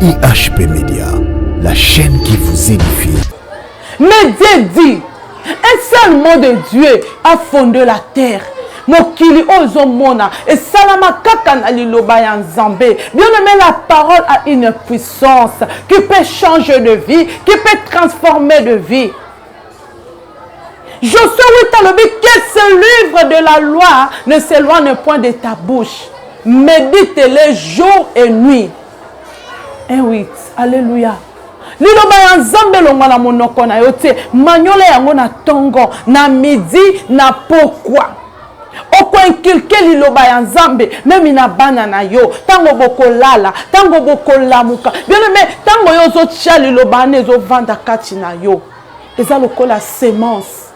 IHP Média, la chaîne qui vous édifie. Mais Dieu dit, un seul mot de Dieu a fondé la terre. Mokili ozomona et salama kakana liloba ya Nzambe. Bien aimé, la parole a une puissance qui peut changer de vie, qui peut transformer de vie. Josué 8 a dit que ce livre de la loi ne s'éloigne point de ta bouche. Médite-le jour et nuit. 1:8. Alléluia. Liloba ya Nzambe longa na monoko na yo te manyola yango na tongo na midi na pokwa. Oko inculquer liloba ya Nzambe même na bana na yo tango bokolala tango bokolamuka bien aimé tango yo zo tia liloba ne zo vanda kati na yo eza lokola semence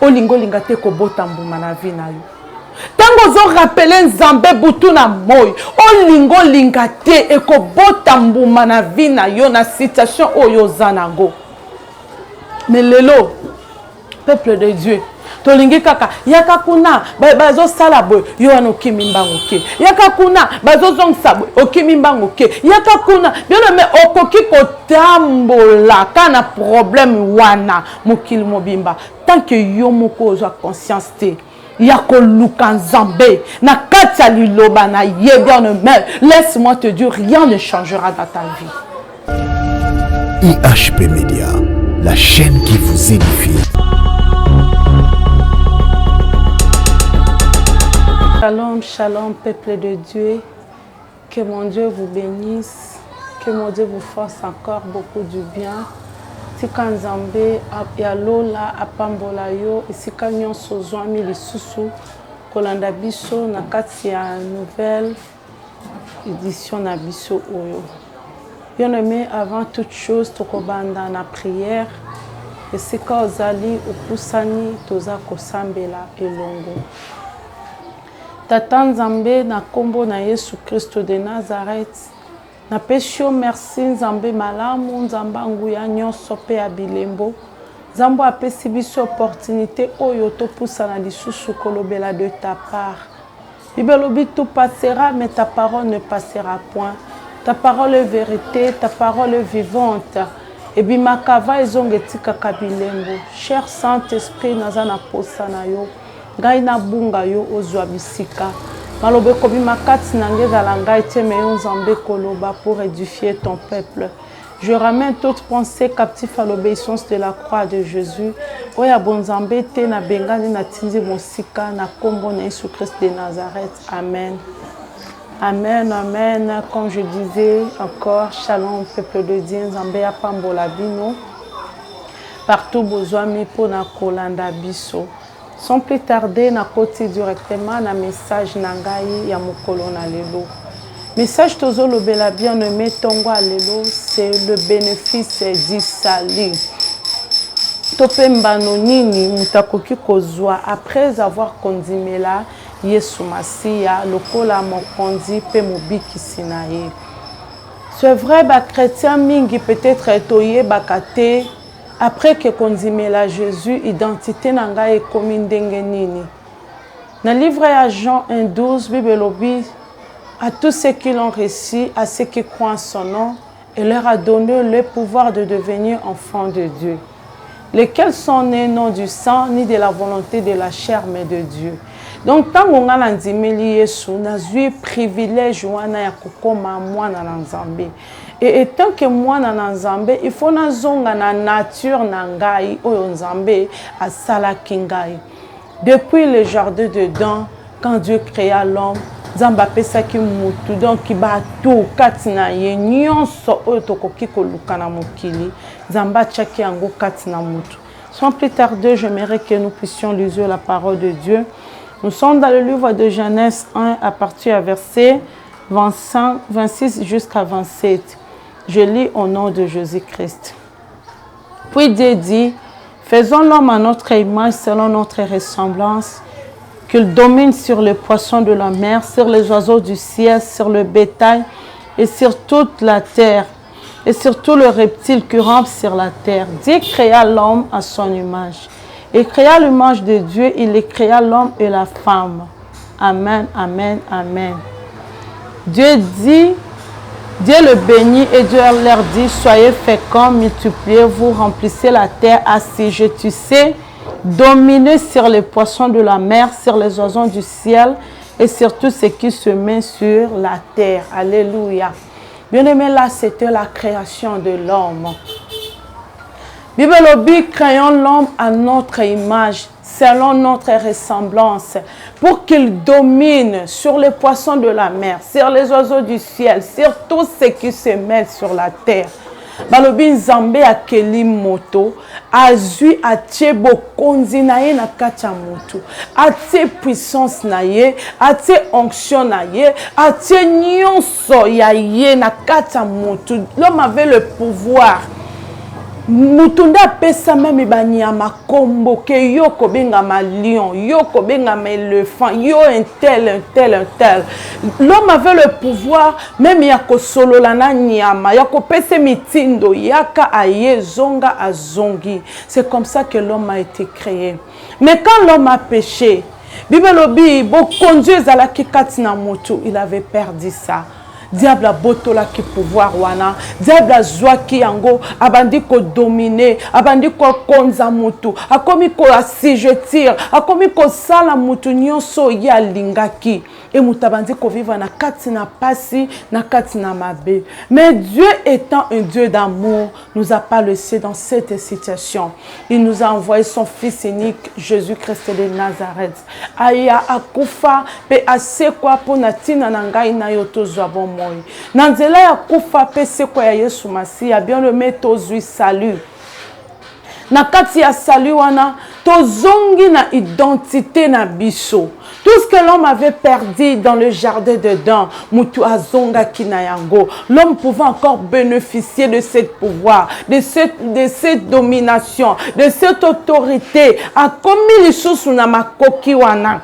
olingo linga te ko botambuma na vie na yo tango zo rappeler Nzambe butu na moyo olingo linga te e ko botambuma na vie na yo na situation oyo zanango. Mais lelo peuple de Dieu tolingi kaka yaka kuna bazo sala boy yo wana okimimbango ke yaka kuna bazo zongsa boy okimimbango ke yaka kuna bien aimé okoki kotambola kana problème wana mokili mobimba tant que yo moko ozwa conscience te ya koluka Nzambe na kati ya liloba na ye. Bien aimé, laisse-moi te dire, rien ne changera dans ta vie. IHP Média, la chaîne qui vous édifie. Shalom, shalom, peuple de Dieu. Que mon Dieu vous bénisse. Que mon Dieu vous fasse encore beaucoup du bien. Tika Nzambe yalola apambola yo esika nyonso zwami lisusu kolanda biso na kati ya nouvelle édition na biso oyo. Bien aimé, avant toute chose tokobanda na prière esika ozali opusani toza kosambela elongo. Tata Nzambe na kombo na Yesu Kristo de Nazareth. Na pesio merci Nzambe malamu Nzamba nguya nyonso pe ya bilembo. Nzambo apesi biso opportunité oyo topusana lisusu kolobela de ta part. Bibelobi tout passera mais ta parole ne passera point. Ta parole est vérité, ta parole est vivante. Et bimakava ezongetika kabilembo. Cher Saint-Esprit nazana posa na yo. Ngai na bunga yo ozwa bisika. Malobe kobi makati nange zalanga ete meyo Nzambe koloba pour édifier ton peuple. Je ramène toute pensée captive à l'obéissance de la croix de Jésus. Oya bonzambe te na bengani na tindi mosika na kombo na Jésus Christ de Nazareth. Amen. Amen, amen. Comme je disais encore, shalom peuple de Dieu, Nzambe ya pambola bino. Partout besoin mi po na kolanda biso. Sans plus tarder, na koti directement na message nangai ya mokolo na lelo. Message tozo lobela bien aimé tongo alelo, c'est le bénéfice du salut. Topemba no nini mutakoki kozwa après avoir kondimela Yesu Masiya lokola mokondi pe mobikisi na ye. C'est vrai ba chrétien mingi peut-être etoye bakate. Après que kondimela Jésus, identité nanga e komi ndenge nini. Na livre à Jean 1:12, Bible lobi à tous ceux qui l'ont reçu, à ceux qui croient en son nom, et leur a donné le pouvoir de devenir enfants de Dieu, lesquels sont nés non du sang ni de la volonté de la chair mais de Dieu. Donc tant qu'on a ndimeli Yesu, nazui privilège wana ya kokoma mwana na Nzambe. Et étant que moi na Nzambe, il faut na zonga na nature na ngai oyo Nzambe asala kingai. Depuis le jardin d'Éden, quand Dieu créa l'homme, Nzambe apesa ki mutu donc ki ba tout katina ye nyonso oyo tokoki koluka na mokili. Nzambe atchaki yango katina mutu. Sans plus tarder, j'aimerais que nous puissions lire la parole de Dieu. Nous sommes dans le livre de Genèse 1 à partir du verset 26 jusqu'à 27. Je lis au nom de Jésus-Christ. Puis Dieu dit, faisons l'homme à notre image selon notre ressemblance, qu'il domine sur les poissons de la mer, sur les oiseaux du ciel, sur le bétail et sur toute la terre, et sur tous les reptiles qui rampent sur la terre. Dieu créa l'homme à son image. Il créa l'image de Dieu, il créa l'homme et la femme. Amen, amen, amen. Dieu Dieu le bénit et Dieu leur dit, soyez féconds, multipliez-vous, remplissez la terre, assujettissez, dominez sur les poissons de la mer, sur les oiseaux du ciel et sur tout ce qui se met sur la terre. Alléluia. Bien-aimé, là, c'était la création de l'homme. Bible dit, créons l'homme à notre image, selon notre ressemblance, pour qu'il domine sur les poissons de la mer, sur les oiseaux du ciel, sur tout ce qui se met sur la terre. Balobi nzambe akeli moto azui atie bokonzi na ye na kati ya moto, atie puissance na ye, atie onction na ye, atie nyonso ya ye na kati ya moto. L'homme avait le pouvoir. Mutunda pesa même banyama kombo ke yo kobenga ma lion, yo kobenga ma éléphant, yo un tel. L'homme avait le pouvoir même ya ko solola na nyama, ya ko pesa mitindo, yaka aye zonga azongi. C'est comme ça que l'homme a été créé. Mais quand l'homme a péché, Bible obi bo conduire zala ki katina moto, il avait perdu ça. Diable a botola ki pouvoir wana, diable a zwa ki yango, abandi ko dominer, abandi ko konza mutu, akomi ko assujettir, akomi ko sala mutu nyonso ya lingaki. Et mutabandi ko vivre na kati na pasi, na kati na mabe. Mais Dieu étant un Dieu d'amour, nous a pas laissé dans cette situation. Il nous a envoyé son fils unique, Jésus-Christ de Nazareth. Aya akufa pe asekwa po na tina na ngai na yo tozwa bon moi. Nanzela ya kufa pe sekwa ya Yesu Masiya, bien-aimé tozwi salut. Na kati ya salut wana tozongi na identité na biso. Tout ce que l'homme avait perdu dans le jardin d'Éden, mutu azonga kinayango. L'homme pouvait encore bénéficier de ce pouvoir, de cette domination, de cette autorité. A komi lisusu na makoki wana.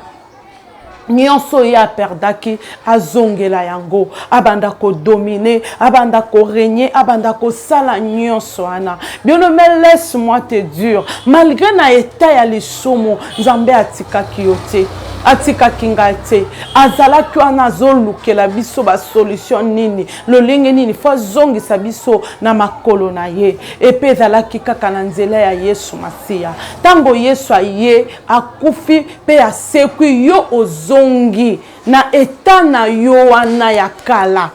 Nyonso ya perdaki azongela yango, abanda ko dominer, abanda ko régner, abanda ko sala nyonso ana. Bien-aimé, laisse-moi te dire, malgré na état ya lisumu, Nzambe atika kiyote, atika kingate, azala kwa na zolukela biso ba solution nini, lolinge nini, fa zongi sabiso na makolo na ye, epe zala kikaka na nzela ya Yesu Masiya. Tango Yesu aye, akufi pe asekwi yo ozo zongi na eta na yo wana ya kala.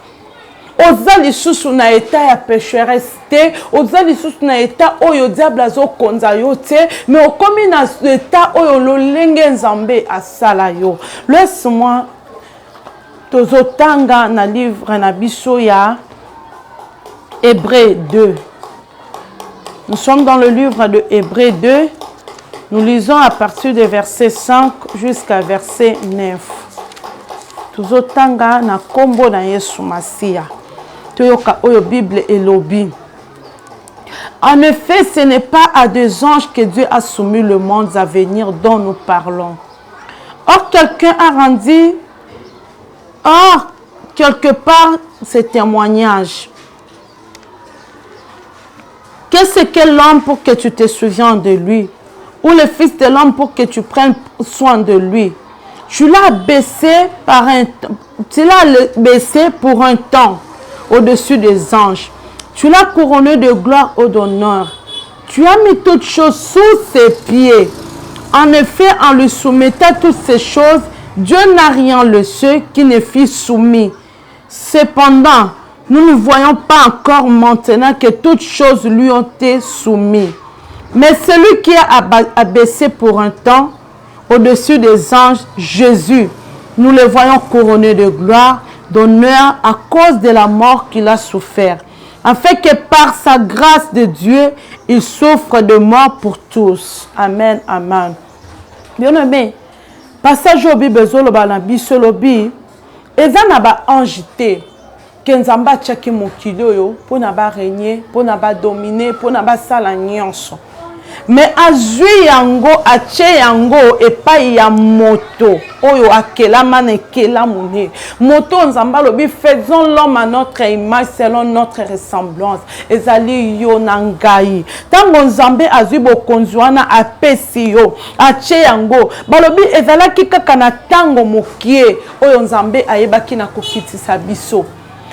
Oza lisusu na eta ya pécheresse te, oza lisusu na eta oyo diable azo konza yo te, mais okomi na eta oyo lolenge Nzambe asala yo. Laisse-moi tozotanga na livre na biso ya Hébreux 2. Nous sommes dans le livre de Hébreux 2. Nous lisons à partir de verset 5 jusqu'à verset 9. Tuzotanga na kombo na Yesu Masiya. Toyoka oyo Bible elobi. En effet, ce n'est pas à des anges que Dieu a soumis le monde à venir dont nous parlons. Or, quelque part, ce témoignage. Qu'est-ce que l'homme pour que tu te souviens de lui? Ou le fils de l'homme pour que tu prennes soin de lui? Tu l'as baissé pour un temps au-dessus des anges. Tu l'as couronné de gloire et d'honneur. Tu as mis toutes choses sous ses pieds. En effet, en lui soumettant toutes ces choses, Dieu n'a rien laissé qui ne fût soumis. Cependant, nous ne voyons pas encore maintenant que toutes choses lui ont été soumises. Mais celui qui a abaissé pour un temps au-dessus des anges, Jésus, nous le voyons couronné de gloire, d'honneur à cause de la mort qu'il a souffert, afin que par sa grâce de Dieu, il souffre de mort pour tous. Amen, amen. Bien-aimé, passage au Bible na biso lobi, eza na ba ange te, ke Nzambe atiaki mokili oyo mpo na ba régner, mpo na ba dominer, mpo na ba sala nyonso. Mais azui yango atie yango epai ya moto oyo akelama na ekelamune. Moto Nzambe lobi, faisons l'homme à notre image selon notre ressemblance. Ezali yo na ngai. Tango Nzambe azui bokonzi wana apesi yo atie yango, balobi ezalaki kaka na tango mokie oyo Nzambe ayebaki na kokitisa biso.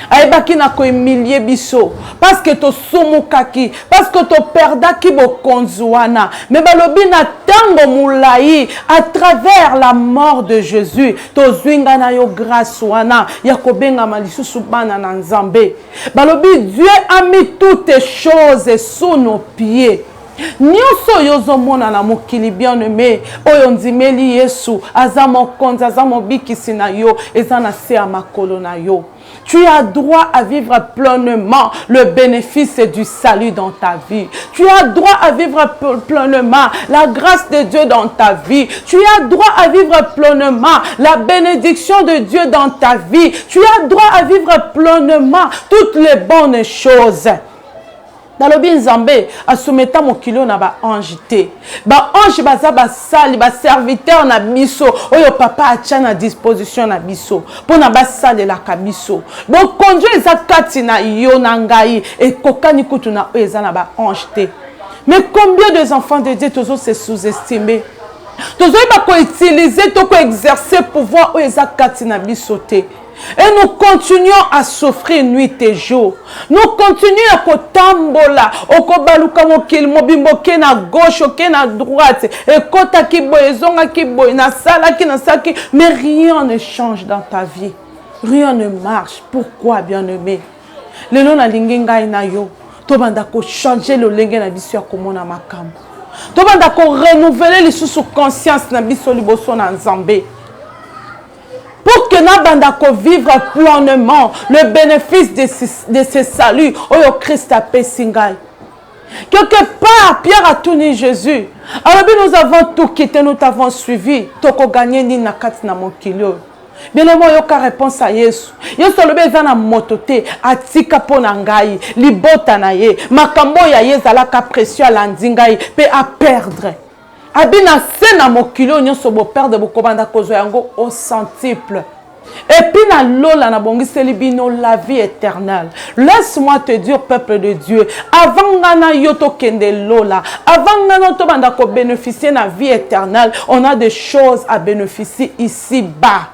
ayebaki na koemilie biso parce que tosumukaki, parce que toperdaki bokonzi wana. Mais balobi na tango mulai à travers la mort de Jésus tozwinga na yo grâce wana ya kobengama lisusu bana na Nzambe. Balobi Dieu a mis toutes choses sous nos pieds. Nyonso yozomona na mokili bien-aimé oyo ndimeli Yesu aza mokonzi aza mobikisi na yo eza na se ya makolo na yo. Tu as droit à vivre pleinement le bénéfice du salut dans ta vie. Tu as droit à vivre pleinement la grâce de Dieu dans ta vie. Tu as droit à vivre pleinement la bénédiction de Dieu dans ta vie. Tu as droit à vivre pleinement toutes les bonnes choses. Dalobi Nzambe asumeta mokilo na ba ange te. Ba ange baza ba sali ba serviteur na biso oyo papa atia na disposition na biso pona ba sali la kabiso. Bon conduire eza kati na yo na ngai e kokani kutu na eza na ba ange te. Mais combien de enfants de Dieu tozo se sous-estimer? Tozo ba ko utiliser to ko exercer pouvoir oyo eza kati na biso te. Et nous continuons à souffrir nuit et jour. Nous continuons à kotambola, okobaluka mokil mobimbo ke na gauche, ke na droite, et kota ki boy, zonga ki boy, na sala ki na saki, mais rien ne change dans ta vie. Rien ne marche. Pourquoi, bien-aimé? Le nom na lingenga ina yo, to banda ko changer le lenge na biso ya komona makambo. To banda ko renouveler les sous conscience na biso liboso na Nzambe. Pour que nous puissions vivre pleinement le bénéfice de ce salut, au Christ a pessingai. Quelque part, Pierre a tourné Jésus. Alors nous avons tout quitté, nous t'avons suivi. Toko gagné ni na kati na mokilo. Bien aimé, yoka réponse à Yesu. Yesu lobe zana motote atika pona ngai, libota na ye. Makambo ya yezala ka précieux landingai pe à perdre. Abina sena mokilo nyonso bo perdre bokobanda kozo yango au centuple. Et puis na lola na bongiseli bino la vie éternelle. Laisse-moi te dire, peuple de Dieu, avant ngana yoto kende lola, avant ngana to banda ko bénéficier na vie éternelle, on a des choses à bénéficier ici bas.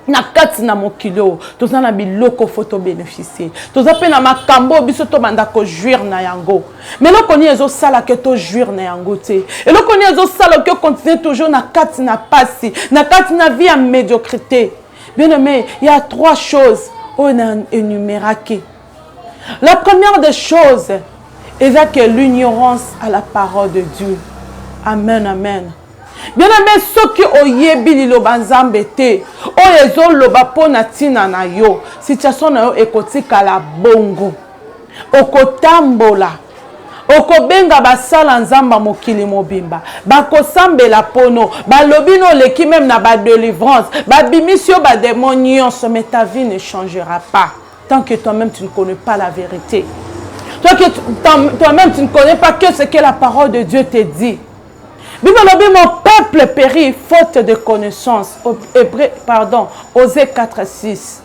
Na kati na mokilo toza na biloko foto bénéficier toza pe na makambo biso to banda ko jouir na yango mais lokoni ezo sala ke to jouir na yango te et lokoni ezo sala ke continuer toujours na kati na pasi na kati na vie en médiocrité. Bien aimé, il y a trois choses on a énuméré. La première des choses est que l'ignorance à la parole de Dieu. Amen, amen. Bien aimé, ceux qui ont yebi liloba Nzambe te, oyezo loba pona tina na yo, situation na yo ekotika la bongo, okotambola, okobenga basala Nzamba mokili mobimba, bakosambela pono, balobino leki même na ba délivrance, babimisio ba démonion, mais ta vie ne changera pas tant que toi-même tu ne connais pas la vérité. Toi-même tu ne connais pas que ce que la parole de Dieu te dit. Mon peuple périt faute de connaissance. Osée 4:6.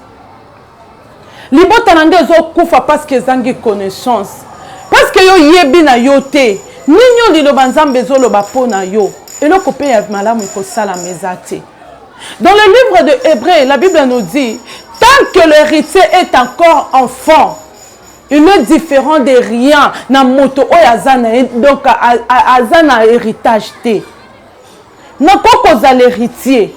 Libota nande zo kufa parce que zangi connaissance. Parce que yo yebi na yo te. Ninyo liloba Nzambe zo loba pona yo. Eloko pe ya malamu ko sala mezate. Dans le livre de Hébreux, la Bible nous dit, tant que l'héritier est encore enfant, il est différent de rien na moto oyazana donc azana héritage te. Na koko za l'héritier.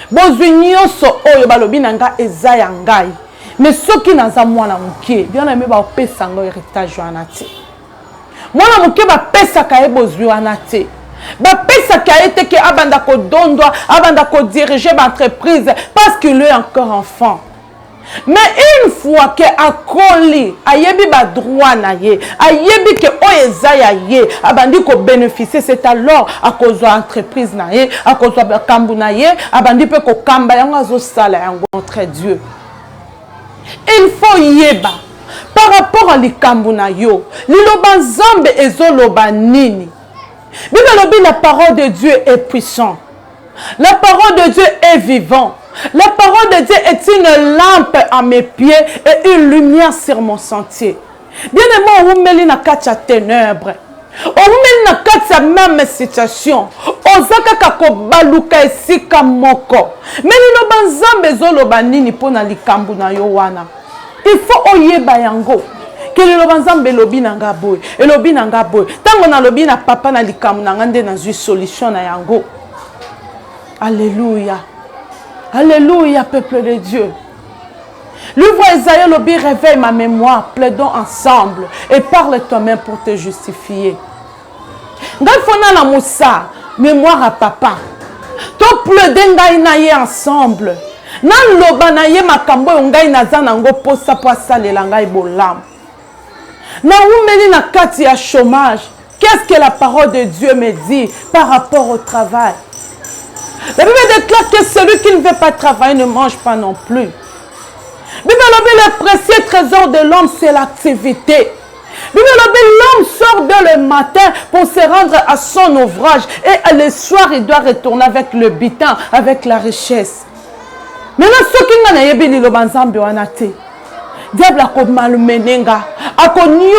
Bozunyo so oyo balobi nanga eza ya ngai. Mais soki naza mwana mukie, bien aimé ba pesa ngo héritage wana te. Mwana mukie ba pesa ka e bozwi wana te. Ba pesa ka ete ke abanda ko dondwa, abanda ko diriger ba entreprise parce qu'il est encore enfant. Mais une fois que akoli ayebi ba droit na ye ayebi ke oyeza ya ye abandi ko bénéficier, c'est alors à cause de entreprise na ye à cause de kambu na ye abandi pe ko kamba yango azo sala yango entre Dieu. Il faut yeba par rapport à likambu na yo liloba Nzambe ezoloba nini. Bible lobi la parole de Dieu est puissante, la parole de Dieu est vivante. La parole de Dieu est une lampe à mes pieds et une lumière sur mon sentier. Bien aimé, on met na katia ténèbres. On met na katia même situation. Ozaka kako baluka esika moko. Mais ni lo banzambe zolo banini pona likambu na yo wana. il faut oyeba yango que liloba nzambe lobi nanga boy elobi nanga boy tango na lobi na papa na likamu nanga nde na zwi solution na yango. Alléluia. Alléluia, peuple de Dieu. Livre Isaïe lobi, réveille ma mémoire, plaidons ensemble et parle toi-même pour te justifier. Ngai fona la moussa, mémoire à papa. To plaider ngai na ye ensemble. Nan loba na ye makambo ngai naza nango posa po asalela ngai bolam. Na umeli na kati ya chômage. Qu'est-ce que la parole de Dieu me dit par rapport au travail? La Bible déclare que celui qui ne veut pas travailler ne mange pas non plus. Le précieux trésor de l'homme, c'est l'activité. L'homme sort dès le matin pour se rendre à son ouvrage et le soir, il doit retourner avec le butin, avec la richesse. Maintenant, ceux qui n'ont pas dit que le diable a malmené, a connu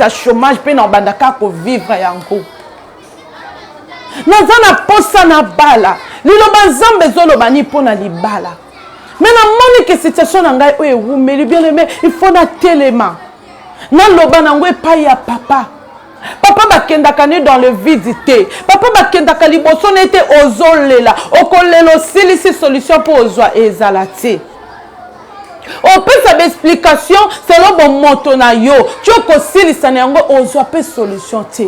chômage, puis n'a pas vivre yango. Nazana posa na bala, liloba nzambe zoloba ni pona libala. Mais na moni que situation na ngai oye wumeli bien aimé, il faut na téléma. Na loba na ngwe pa ya papa. Papa bakendaka ni dans le vidité. Papa bakendaka liboso nete ozolela, okolelo silisi solution pour ozwa ezalati. On peut sa explication selon bon moto na yo, tu ko silisa na yango ozwa pe solution te.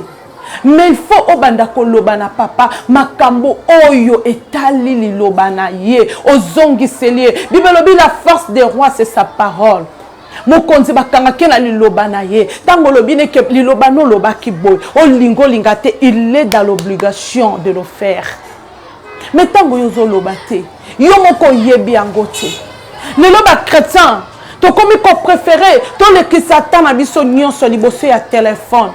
Mais il faut obanda koloba na papa makambo oyo etali liloba na ye ozongi selie. Bible lobi la force des rois c'est sa parole. Mokonzi bakanga kena liloba na ye. Tango lobi ne ke liloba no loba ki boy. O lingo lingate il est dans l'obligation de le faire. Mais tango yozo loba te. Yo moko yebi yango te. Liloba chrétien to komi ko préféré to le ki satan na biso nyonso liboso ya téléphone.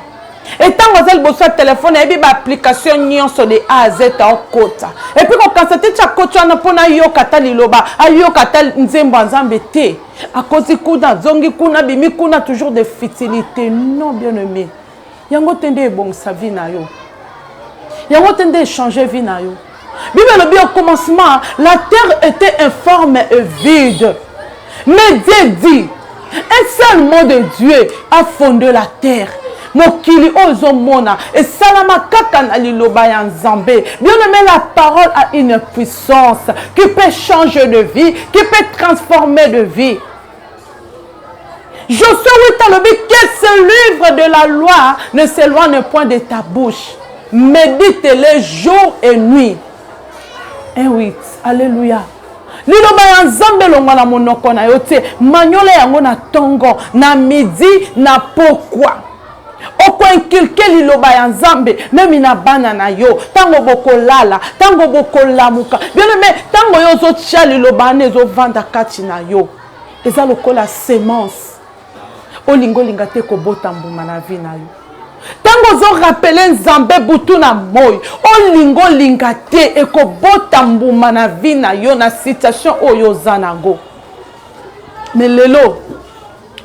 Et tant que vous avez un téléphone, il y a une application de A à Z au côté. Et puis quand vous avez un côté, vous avez un kata liloba, un kata nzembo nzambe te. À cause du coup zongi kuna bimi kuna toujours des futilités. Non bien aimé. Yango tende bon sa vie na yo. Yango tende changer vie na yo. Bible le au commencement, la terre était informe et vide. Mais Dieu dit, un seul mot de Dieu a fondé la terre. Mokili ozomona et salama kaka na liloba ya nzambe. Bien aimé, la parole a une puissance qui peut changer de vie, qui peut transformer de vie. Josué 8 a dit que ce livre de la loi ne s'éloigne point de ta bouche. Médite-le jour et nuit. 1:8. Alléluia. Liloba ya nzambe longa na monoko na yo te manyola yango na tongo na midi na pokwa. Oko inculquer liloba ya nzambe même na bana na yo tango boko lala tango boko lamuka bien aimé tango yo zo tia liloba ne zo vanda kati na yo eza lokola semence olingo linga te ko botambuma na vie na yo tango zo rappeler nzambe butu na moy olingo linga te e ko botambuma na vie na yo na situation oyo zanango. Mais lelo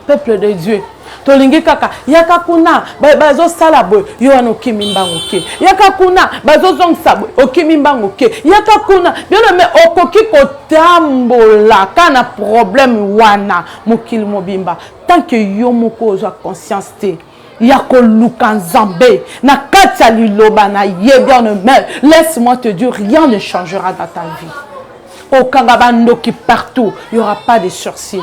peuple de Dieu tolingi kaka yaka kuna bazo sala boy yo ano kimimbango ke yaka kuna bazo zongsa boy okimimbango ke yaka kuna bien aimé okoki kotambola kana problème wana mokili mobimba tant que yo moko ozwa conscience te yako luka nzambe na kati ya liloba na ye bien aimé laisse-moi te dire rien ne changera dans ta vie. Okanga bandoki partout il y aura pas de sorciers.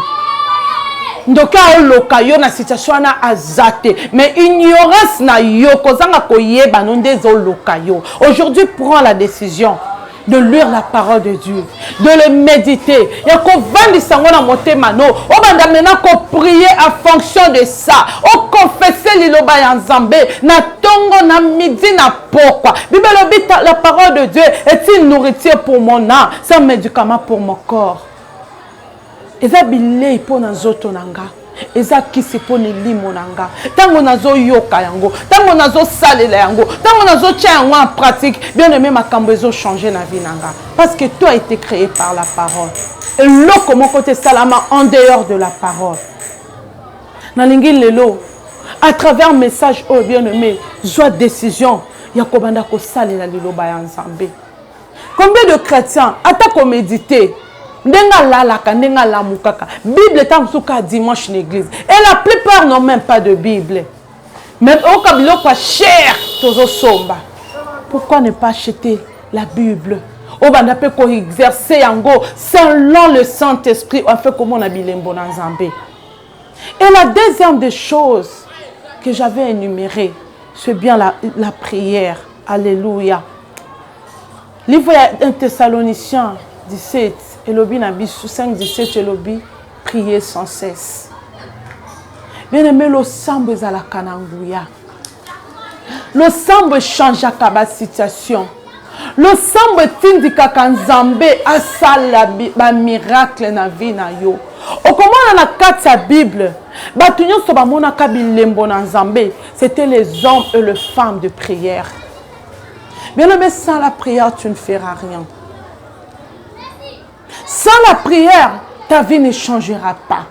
Ndoka oloka yo na situation na azate mais ignorance na yo kozanga koyeba nonde zo loka yo. Aujourd'hui prends la décision de lire la parole de Dieu, de le méditer. Ya ko vandi sango na motema no. O banda maintenant ko prier en fonction de ça. O confesser liloba ya nzambe na tongo na midi na pokwa. Bible obita la parole de Dieu est une nourriture pour mon âme, c'est un médicament pour mon corps. Eza bilei po na zoto nanga eza kisi po ni limo nanga tango nazo yoka yango tango nazo salela yango tango nazo tia yango en pratique bien aimé makambo ezo changer na vie nanga parce que toi a été créé par la parole et loko moko te salama en dehors de la parole na lingi lelo à travers message oh bien aimé joie décision ya kobanda ko salela liloba ya nzambe. Combien de chrétiens attaquent au méditer Ndenga lalaka, ndenga lamukaka. Bible est en souka dimanche en église. Et la plupart n'ont même pas de Bible. Même au kabilo pas cher, tozo somba. Pourquoi ne pas acheter la Bible? Au bandape ko exercer yango selon le Saint-Esprit. On fait comme on a bilembo dans Zambé. Et la deuxième des choses que j'avais énumérées, c'est bien la prière. Alléluia. Livre 1 Thessaloniciens 17, et l'obi nabi 5, 17, et l'obi, prier sans cesse. Bien aimé, le sambe à la kanangouya. Le sambe change la situation. Le sambe tindika kanzambe asala ba miracle na vie na yo. Okomona na kati ya Bible, batunyo so ba mona ka bilembo na Nzambe, c'était les hommes et les femmes de prière. Bien aimé, sans la prière, tu ne feras rien. Sans la prière, ta vie ne changera pas.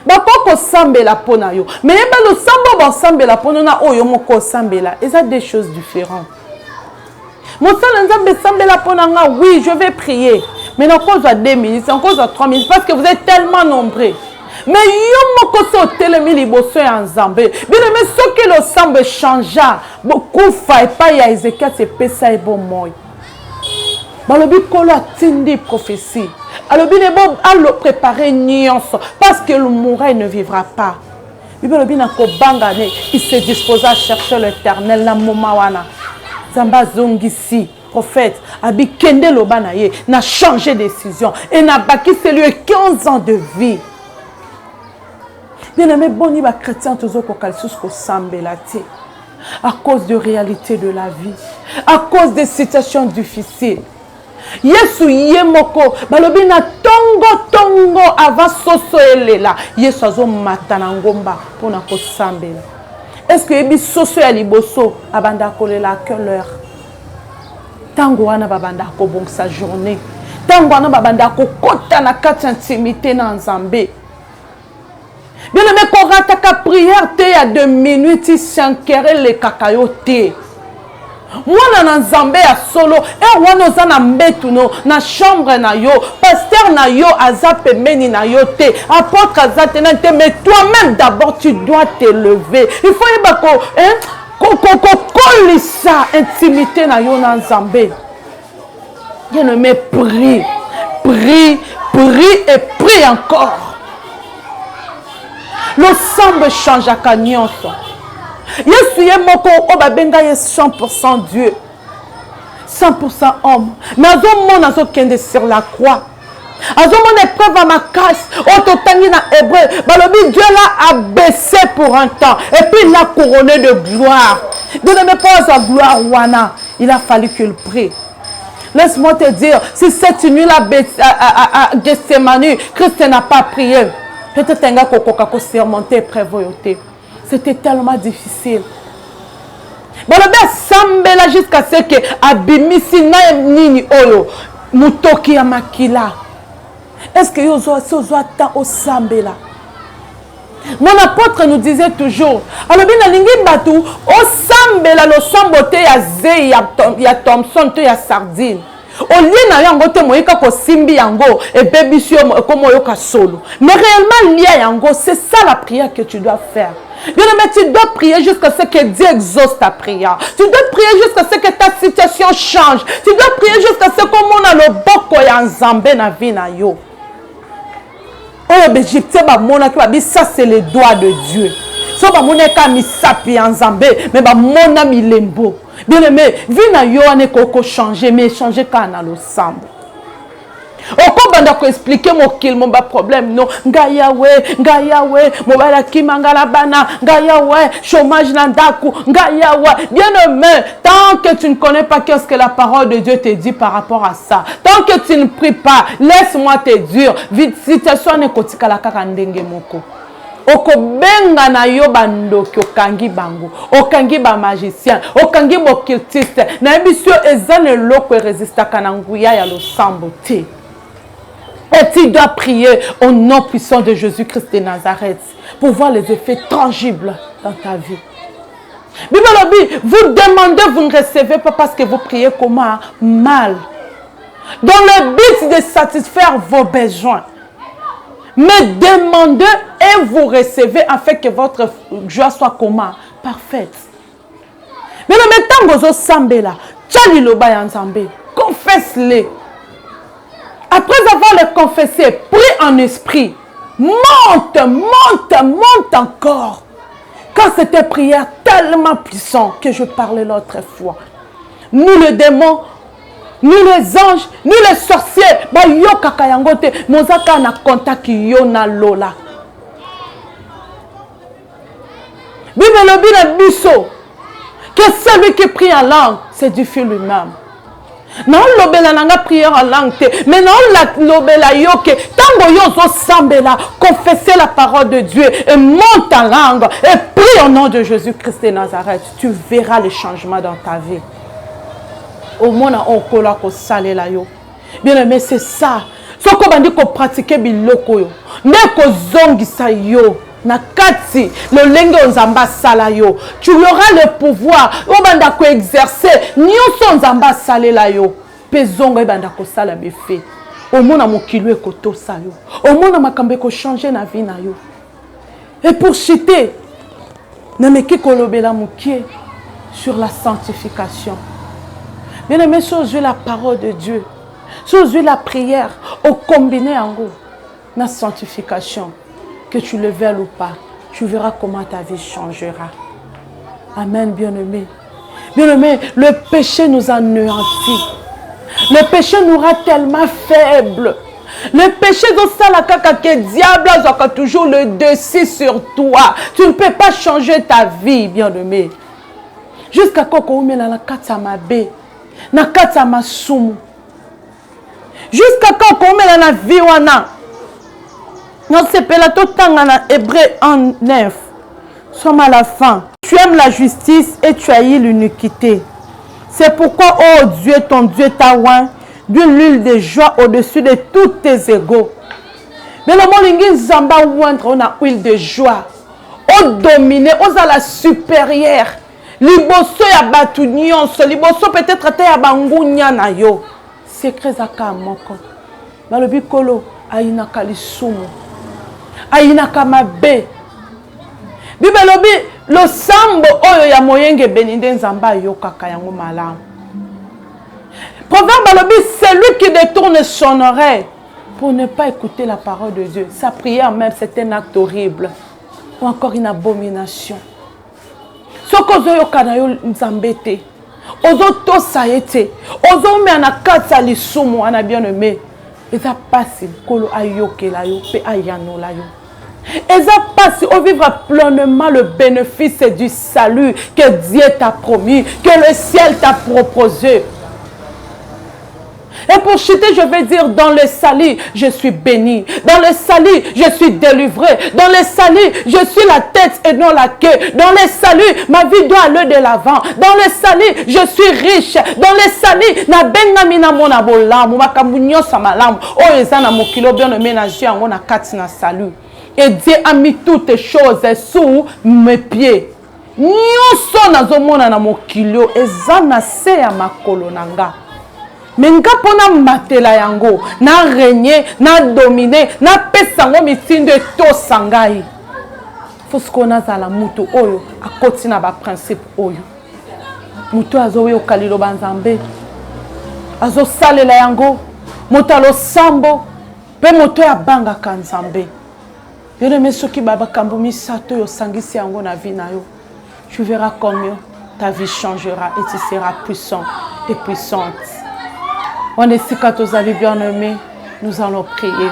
Bakoko sambela pona yo. Mais le sambo ba sambela pona na oyo moko sambela. Et ça des choses différentes. Mon Nzambe sambela pona nga, oui, je vais prier. Mais non cause à 2 minutes, en cause à 3 minutes, parce que vous êtes tellement nombreux. Mais yo moko so telemi liboso ya Nzambe. Bien aimé, ce que le sambe changea, beaucoup fa et pas ya Ézéchiel c'est pesa et bon moy. Balobi kolo atindi prophétie. Alobi ne bon allo préparer nyonso parce que le mourant ne vivra pas. Balobi na ko bangane, il se disposa à chercher l'Éternel na moment wana. Zamba zongisi prophète abi kende loba na ye na changer décision et na baki celui 15 ans de vie. Bien aimé, boni ba chrétien tozo ko kalsus ko sambela te. À cause de réalité de la vie, à cause des situations difficiles. Yesu yemoko balobi na tongo avant soso elela Yesu azo matana ngomba pona ko sambela. Est-ce que ebi soso ya liboso abanda kolela quelle heure? Tango wana babanda ko bon sa journée. Tango wana babanda ko kota na kati intimité na Nzambe. Bien aimé, qu'on rate ta prière te ya 2 minutes il s'enquérait les kakayote. Moi na Nzambe ya solo et wana oza na mbetu no na chambre na yo pasteur na yo aza pembeni na yo te apôtre aza te na te mais toi-même d'abord tu dois te lever. Il faut yeba ko kolisa intimité na yo na Nzambe. Bien aimé, prie et prie encore. Le sambe change à kanyonso. Yesu ye moko obabenga ye 100% Dieu, 100% homme. Mais azomona azokende sur la croix. Azomona épreuve à ma casse. Ototangi na hébreu. Balobi Dieu l'a abaissé pour un temps. Et puis il l'a couronné de gloire. De ne pas sa gloire wana. Il a fallu qu'il prie. Laisse-moi te dire, si cette nuit à Gethsemane, Christ n'a pas prié. Peut-être un gars qui a surmonté prévoyoté. C'était tellement difficile. Bon, le sambela jusqu'à ce que abimisi na nini oyo mutoki ya makila. Est-ce que yozo attend au sambela? Mon apôtre nous disait toujours, alors bien la lingi batu au sambela le sambote ya ze ya Thompson to ya sardine. Au lieu na yango te moyeka ko simbi yango et bébisio comme yoka solo. Mais réellement lié yango, c'est ça la prière que tu dois faire. Bien aimé, tu dois prier jusqu'à ce que Dieu exauce ta prière. Tu dois prier jusqu'à ce que ta situation change. Tu dois prier jusqu'à ce que mon a le boko ya Nzambe na vie na yo. Oh l'Égyptien ba mona ki ba bi ça c'est le doigt de Dieu. So ba mona ka mi sapi ya Nzambe mais ba mona mi lembo. Bien aimé, vie na yo ane koko changer mais changer ka na lo sambo. Okobanda ko expliquer mon kill mon ba problème non ngayawe mobala kimangala bana ngayawe chômage na ndaku ngayawe. Bien aimé, tant que tu ne connais pas qu'est-ce que la parole de Dieu te dit par rapport à ça, tant que tu ne pries pas, laisse-moi te dire situation ne kotikala kaka ndenge moko. Okobenga na yo bandoki okangi bango okangi ba magicien okangi bo cultiste na bisio ezane loko résista kana nguya ya lo sambo te. Et tu dois prier au nom puissant de Jésus-Christ de Nazareth pour voir les effets tangibles dans ta vie. Bible, vous demandez, vous ne recevez pas parce que vous priez comment? Mal. dans le but de satisfaire vos besoins. Mais demandez et vous recevez afin que votre joie soit comment? Parfaite. Mais le temps que vous sambez là, confesse-les. Après avoir le confessé, prie en esprit. Monte encore. Car c'était prière tellement puissante que je parlais l'autre fois. Nous les démons, nous les anges, nous les sorciers, yo kakayangote, mozaka na contact yo na lola. Bible le biso que celui qui prie en langue, c'est du fil lui-même. Non lobela nanga prière en langue mais non la lobela yo que tango yo zo sambela, confesser la parole de Dieu et monte en langue et prie au nom de Jésus-Christ de Nazareth. Tu verras le changement dans ta vie. Au monde on kola ko salé la yo. Bien aimé, c'est ça. Ce qu'on va dire qu'on pratique biloko yo. Ne ko zongisa yo. Na kati le lenge onzamba sala yo. Tu auras le pouvoir. On va ko exercer. Nyonso onzamba salé la yo. Pezongo e banda ko sala befe. Au monde mokilo ko to sa yo. Au monde makambe ko changer na vie na yo. Et pour citer, na meki kolobela mukie sur la sanctification. Bien aimé, si aujourd'hui la parole de Dieu, si aujourd'hui la prière, au combiné en gros, la sanctification, que tu le veuilles ou pas, tu verras comment ta vie changera. Amen, bien aimé. Bien aimé, le péché nous anéantit. Le péché nous rend tellement faibles. Le péché de ça, la caca que diable a toujours le dessus sur toi. Tu ne peux pas changer ta vie, bien aimé. Jusqu'à quand on met la katamabe. Na kata masumu jusqu'à quand on met la vie wana non c'est pelato tanga na Hébreu 1:9 sommes à la fin. Tu aimes la justice et tu haïs l'iniquité. C'est pourquoi oh Dieu ton Dieu t'a oint d'une huile de joie au-dessus de tous tes égaux. Mais le molingi zamba oindre on a huile de joie au dominer aux à la supérieure. Liboso ya batu nyonso, liboso peut-être te ya bangunya na yo. Secret zaka moko. Balobi kolo ayinaka lisumu. Ayinaka mabe. Bibelobi lo sambo oyo ya moyenge beninde nzamba yo kaka yango malamu. Proverbe balobi celui qui détourne son oreille pour ne pas écouter la parole de Dieu. Sa prière même c'est un acte horrible ou encore une abomination. Soko zoyo kana yo nzambete. Ozo to saete. Ozo me anakatsa lisumu ana bien aimé. Eza pasi kolo ayoke la yo pe ayano la yo. Eza pasi au vivre pleinement le bénéfice du salut que Dieu t'a promis, que le ciel t'a proposé. Et pour chuter, je vais dire, dans le salut, je suis béni. Dans le salut, je suis délivré. Dans le salut, je suis la tête et non la queue. Dans le salut, ma vie doit aller de l'avant. Dans le salut, je suis riche. Dans le salut, na bengami na mona bolamu, makambu sa malamu. Oh, eza na mokilo bien ménager en na kati na salut. Et Dieu a mis toutes choses sous mes pieds. Nyonso nazomona na mokilo eza na se ya makolo nanga. Mais nga pona matela yango na régner na dominer na pesango mitinde to sangai faut ce qu'on a za la mutu oyo akoti na ba principe oyo mutu azo yo kalilo banzambe azo salela yango mutu alo sambo pe mutu ya banga kanzambe yone mesoki baba kambu misato yo sangisi yango na vie na yo tu verras combien ta vie changera et tu seras puissant et puissante. On est si quand vous avez bien aimé, nous allons prier.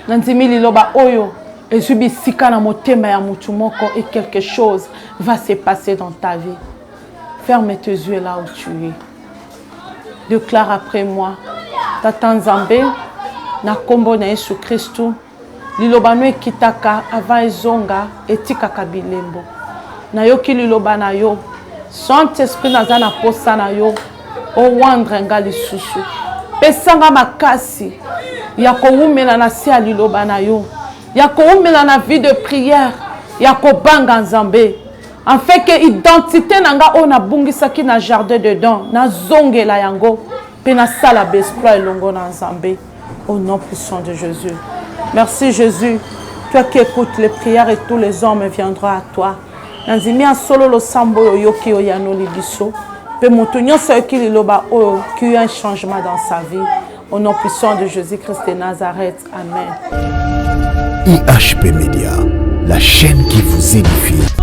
Nandimi liloba oyo, et jubi sika na motema ya mutu moko et quelque chose va se passer dans ta vie. Ferme tes yeux là où tu es. Déclare après moi, Tata Nzambe, na kombo na Yesu Kristu, liloba no ekitaka avant ezonga etikaka bilembo. Na yo ki liloba na yo, Saint-Esprit naza na posa na yo. O wandrenga lisusu pesanga makasi ya koumela na si aliloba na yo ya koumela na vie de prière ya kobanga nzambe en fait que identité nanga ona bungisaki na jardin dedans na zongela yango Pe na sala besploit elongo na Nzambe. Au nom puissant de Jésus. Merci Jésus. Toi qui écoutes les prières et tous les hommes viendront à toi. Nanzimi en solo lo sambo yo yoki oyano libiso. Pe motonyo so qui liloba o qui a eu un changement dans sa vie. Au nom puissant de Jésus-Christ de Nazareth. Amen. IHP Média, la chaîne qui vous édifie.